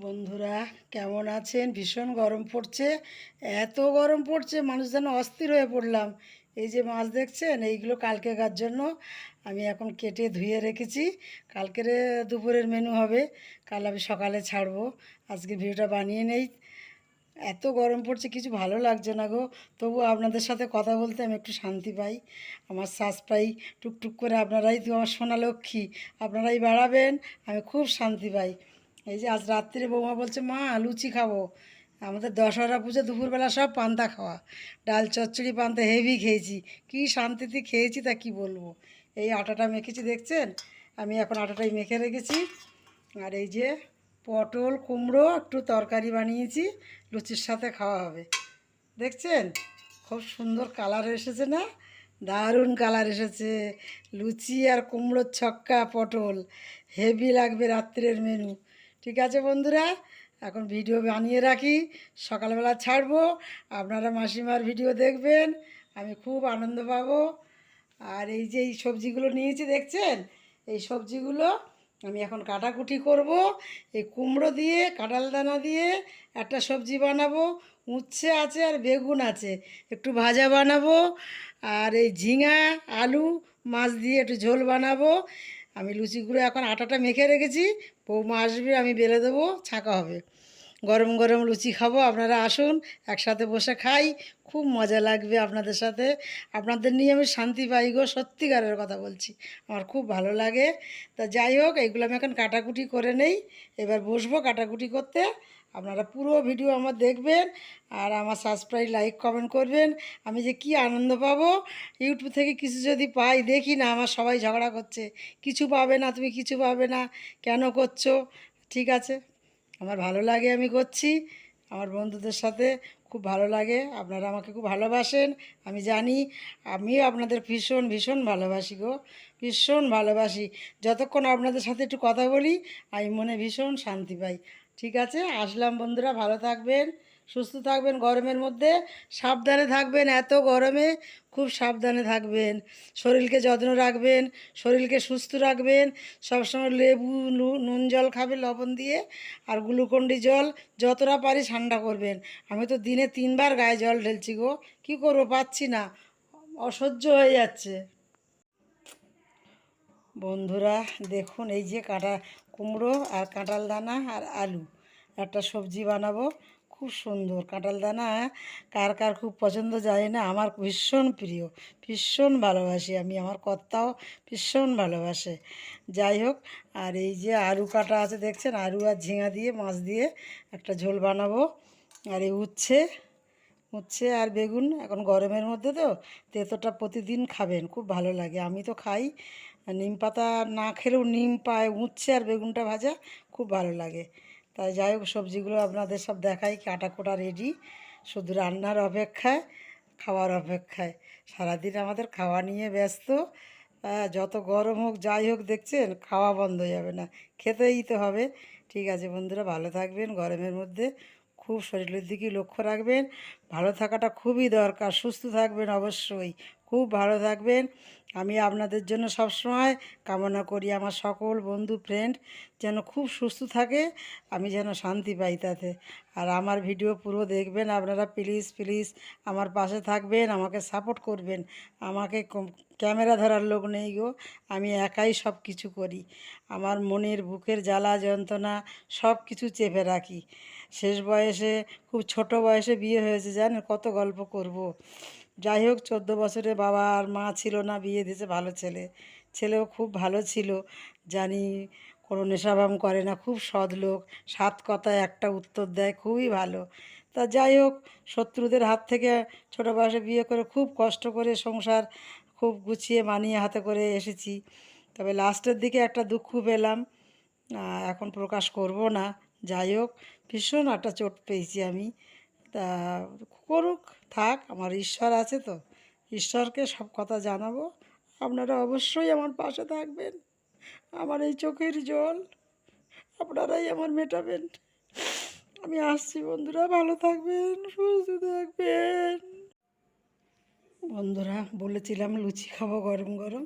বন্ধুরা কেমন আছেন? ভীষণ গরম পড়ছে, এত গরম পড়ছে মানুষ যেন অস্থির হয়ে পড়লাম। এই যে মাছ দেখছেন, এইগুলো কালকেকার জন্য আমি এখন কেটে ধুয়ে রেখেছি। কালকের দুপুরের মেনু হবে, কাল আমি সকালে ছাড়বো। আজকে ভিডিওটা বানিয়ে নেই। এত গরম পড়ছে, কিছু ভালো লাগছে না গো। তবু আপনাদের সাথে কথা বলতে আমি একটু শান্তি পাই, আমার শ্বাস পাই টুকটুক করে। আপনারাই তো আমার সোনা লক্ষ্মী, আপনারাই বাড়াবেন, আমি খুব শান্তি পাই। এই যে আজ রাত্রে বৌমা বলছে, মা লুচি খাবো। আমাদের দশহরা পুজো দুপুরবেলা সব পান্তা খাওয়া, ডাল চচ্চড়ি পান্তা হেভি খেয়েছি, কি শান্তিতে খেয়েছি তা কি বলবো। এই আটাটা মেখেছি দেখছেন, আমি এখন আটাটাই মেখে রেখেছি। আর এই যে পটল কুমড়ো একটু তরকারি বানিয়েছি, লুচির সাথে খাওয়া হবে। দেখছেন খুব সুন্দর কালার এসেছে না? দারুণ কালার এসেছে। লুচি আর কুমড়োর ছক্কা পটল, হেভি লাগবে রাত্রের মেনু। ঠিক আছে বন্ধুরা, এখন ভিডিও বানিয়ে রাখি, সকালবেলা ছাড়বো। আপনারা মাসিমার ভিডিও দেখবেন, আমি খুব আনন্দ পাবো। আর এই যে এই সবজিগুলো নিয়েছি দেখছেন, এই সবজিগুলো আমি এখন কাটাকুটি করব। এই কুমড়ো দিয়ে কাঁঠাল দানা দিয়ে একটা সবজি বানাবো, উচ্ছে আছে আর বেগুন আছে, একটু ভাজা বানাবো। আর এই ঝিঙা আলু মাছ দিয়ে একটু ঝোল বানাবো। আমি লুচিগুলো এখন আটাটা মেখে রেখেছি, বৌমা আসবে আমি বেলে দেবো, ছাঁকা হবে। গরম গরম লুচি খাবো, আপনারা আসুন একসাথে বসে খাই, খুব মজা লাগবে আপনাদের সাথে। আপনাদের নিয়ে আমি শান্তি পাই গো, সত্যিকারের কথা বলছি, আমার খুব ভালো লাগে। তা যাই হোক, এইগুলো আমি এখন কাটাকুটি করে নেই, এবার বসবো কাটাকুটি করতে। আপনারা পুরো ভিডিও আমার দেখবেন, আর আমার সাবস্ক্রাইব লাইক কমেন্ট করবেন। আমি যে কি আনন্দ পাবো, ইউটিউব থেকে কিছু যদি পাই, দেখি না আমার সবাই ঝগড়া করছে, কিছু পাবে না তুমি, কিছু পাবে না, কেন করছো? ঠিক আছে, আমার ভালো লাগে আমি করছি, আমার বন্ধুদের সাথে খুব ভালো লাগে। আপনারা আমাকে খুব ভালোবাসেন আমি জানি, আমিও আপনাদের ভীষণ ভীষণ ভালোবাসি গো, ভীষণ ভালোবাসি। যতক্ষণ আপনাদের সাথে একটু কথা বলি আমি মনে ভীষণ শান্তি পাই। ঠিক আছে, আসলাম বন্ধুরা, ভালো থাকবেন, সুস্থ থাকবেন, গরমের মধ্যে সাবধানে থাকবেন, এত গরমে খুব সাবধানে থাকবেন, শরীরকে যত্ন রাখবেন, শরীরকে সুস্থ রাখবেন। সবসময় লেবু নুন জল খাবে লবণ দিয়ে, আর গ্লুকন্ডি জল যতটা পারি ঠান্ডা করবেন। আমি তো দিনে 3বার গায়ে জল ঢেলছি গো, কী করবো, পাচ্ছি না, অসহ্য হয়ে যাচ্ছে। বন্ধুরা দেখুন, এই যে কাঁটা কুমড়ো আর কাঁঠাল দানা আর আলু একটা সবজি বানাবো, খুব সুন্দর। কাঁঠাল দানা কার কার খুব পছন্দ যায় না, আমার ভীষণ প্রিয়, ভীষণ ভালোবাসি আমি, আমার কর্তাও ভীষণ ভালোবাসে। যাই হোক, আর এই যে আলু কাটা আছে দেখছেন, আলু আর ঝিঙা দিয়ে মাছ দিয়ে একটা ঝোল বানাবো। আর এই উচ্ছে উচ্ছে আর বেগুন, এখন গরমের মধ্যে তো তেঁতোটা প্রতিদিন খাবেন, খুব ভালো লাগে, আমি তো খাই। নিম পাতা না খেলেও নিম পায়, উচ্ছে আর বেগুনটা ভাজা খুব ভালো লাগে। তাই যাই হোক, সবজিগুলো আপনাদের সব দেখাই, কাটা কোটা রেডি, শুধু রান্নার অপেক্ষায়, খাওয়ার অপেক্ষায়। সারাদিন আমাদের খাওয়া নিয়ে ব্যস্ত। যত গরম হোক যাই হোক, দেখছেন খাওয়া বন্ধ হয়ে যাবে না, খেতেই তো হবে। ঠিক আছে বন্ধুরা, ভালো থাকবেন, গরমের মধ্যে খুব শরীরের দিকে লক্ষ্য রাখবেন, ভালো থাকাটা খুবই দরকার, সুস্থ থাকবেন অবশ্যই, খুব ভালো থাকবেন। আমি আপনাদের জন্য সবসময় কামনা করি, আমার সকল বন্ধু ফ্রেন্ড যেন খুব সুস্থ থাকে, আমি যেন শান্তি পাই তাতে। আর আমার ভিডিও পুরো দেখবেন আপনারা, প্লিজ প্লিজ আমার পাশে থাকবেন, আমাকে সাপোর্ট করবেন। আমাকে ক্যামেরা ধরার লোক নেই গো, আমি একাই সব কিছু করি। আমার মনের বুকের জ্বালা যন্ত্রণা সব কিছু চেপে রাখি। শেষ বয়সে, খুব ছোট বয়সে বিয়ে হয়েছে জানেন, কত গল্প করব। যাই হোক, 14 বছরে বাবা আর মা ছিল না, বিয়ে দিয়েছে ভালো ছেলে, ছেলেও খুব ভালো ছিল জানি, কোনো নেশাভাম করে না, খুব সৎ লোক, 7 কথায় একটা উত্তর দেয়, খুবই ভালো। তা যাই হোক, শত্রুদের হাত থেকে ছোটো বয়সে বিয়ে করে খুব কষ্ট করে সংসার খুব গুছিয়ে মানিয়ে হাতে করে এসেছি। তবে লাস্টের দিকে একটা দুঃখ পেলাম, এখন প্রকাশ করব না। যাই হোক, ভীষণ একটা চোট পেয়েছি আমি। তা করুক, থাক, আমার ঈশ্বর আছে তো, ঈশ্বরকে সব কথা জানাবো। আপনারা অবশ্যই আমার পাশে থাকবেন, আমার এই চোখের জল আপনারাই আমার মেটাবেন। আমি আসছি বন্ধুরা, ভালো থাকবেন, সুস্থ থাকবেন। বন্ধুরা বলেছিলাম লুচি খাবো গরম গরম,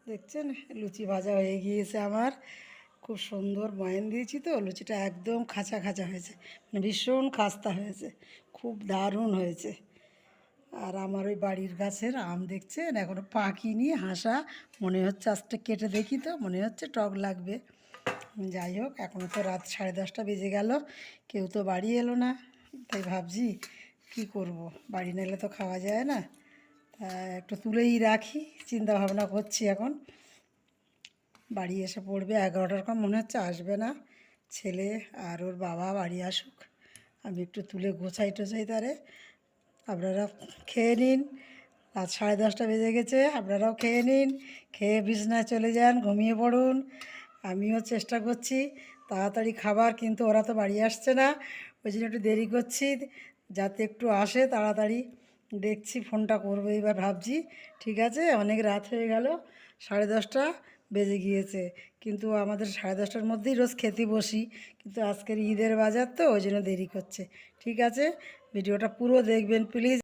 দেখছেন লুচি ভাজা হয়ে গিয়েছে আমার, খুব সুন্দর ময়ান দিয়েছি তো, লুচিটা একদম খাঁচা খাঁচা হয়েছে, মানে ভীষণ খাস্তা হয়েছে, খুব দারুণ হয়েছে। আর আমার ওই বাড়ির গাছের আম দেখছেন এখনও পাকিনি, হাসা, মনে হচ্ছে আজটা কেটে দেখি তো, মনে হচ্ছে টক লাগবে। যাই হোক, এখনও তো রাত 10:30 বেজে গেল, কেউ তো বাড়ি এলো না, তাই ভাবছি কি করব, বাড়ি না এলে তো খাওয়া যায় না, তা একটু তুলেই রাখি, চিন্তা ভাবনা করছি এখন। বাড়ি এসে পড়বে 11টার কম, মনে হচ্ছে আসবে না, ছেলে আর ওর বাবা বাড়ি আসুক, আমি একটু তুলে গোছাই টোছাই তারে। আপনারা খেয়ে নিন, রাত 10:30 বেজে গেছে, আপনারাও খেয়ে নিন, খেয়ে বিছনায় চলে যান, ঘুমিয়ে পড়ুন। আমিও চেষ্টা করছি তাড়াতাড়ি খাবার, কিন্তু ওরা তো বাড়ি আসছে না, ওই জন্য একটু দেরি করছি, যাতে একটু আসে তাড়াতাড়ি। দেখছি ফোনটা করবো এবার ভাবছি। ঠিক আছে, অনেক রাত হয়ে গেল, 10:30 বেজে গিয়েছে, কিন্তু আমাদের 10:30টার মধ্যেই রোজ খেতে বসি, কিন্তু আজকের ঈদের বাজার তো ওই জন্য দেরি করছে। ঠিক আছে, ভিডিওটা পুরো দেখবেন প্লিজ।